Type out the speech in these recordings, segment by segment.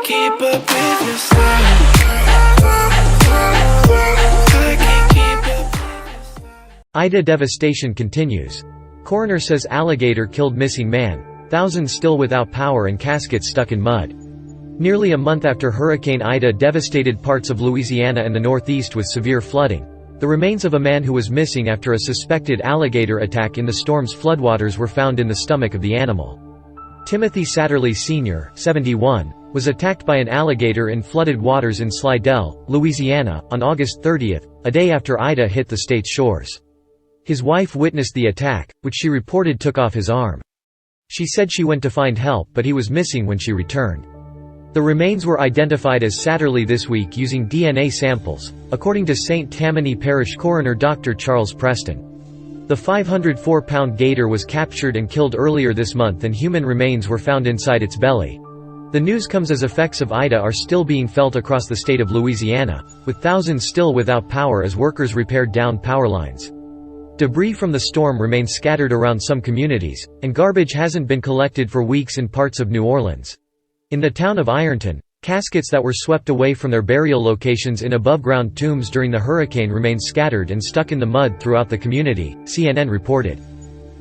keep up with your style. I can't keep up with your style. Ida devastation continues. Coroner says alligator killed missing man. Thousands still without power and caskets stuck in mud. Nearly a month after Hurricane Ida devastated parts of Louisiana and the Northeast with severe flooding, the remains of a man who was missing after a suspected alligator attack in the storm's floodwaters were found in the stomach of the animal. Timothy Satterlee Sr., 71, was attacked by an alligator in flooded waters in Slidell, Louisiana, on August 30, a day after Ida hit the state's shores. His wife witnessed the attack, which she reported took off his arm. She said she went to find help but he was missing when she returned. The remains were identified as Satterlee this week using DNA samples, according to St. Tammany Parish Coroner Dr. Charles Preston. The 504-pound gator was captured and killed earlier this month and human remains were found inside its belly. The news comes as effects of Ida are still being felt across the state of Louisiana, with thousands still without power as workers repaired downed power lines. Debris from the storm remains scattered around some communities, and garbage hasn't been collected for weeks in parts of New Orleans. In the town of Ironton, caskets that were swept away from their burial locations in above-ground tombs during the hurricane remain scattered and stuck in the mud throughout the community, CNN reported.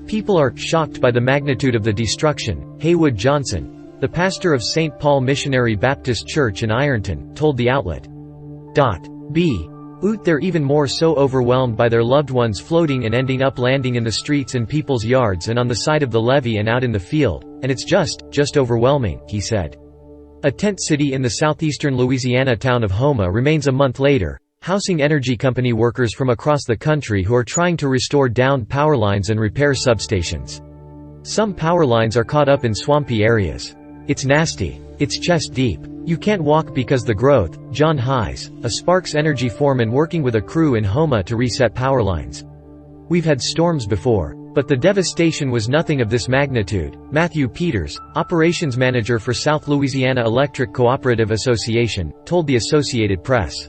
People are shocked by the magnitude of the destruction, Haywood Johnson, the pastor of St. Paul Missionary Baptist Church in Ironton, told the outlet. They're even more so overwhelmed by their loved ones floating and ending up landing in the streets and people's yards and on the side of the levee and out in the field, and it's just overwhelming, he said. A tent city in the southeastern Louisiana town of Houma remains a month later, housing energy company workers from across the country who are trying to restore downed power lines and repair substations. Some power lines are caught up in swampy areas. It's nasty. It's chest deep. You can't walk because the growth. John Hayes, a Sparks Energy foreman working with a crew in Houma to reset power lines. We've had storms before, but the devastation was nothing of this magnitude. Matthew Peters, operations manager for South Louisiana Electric Cooperative Association, told the Associated Press.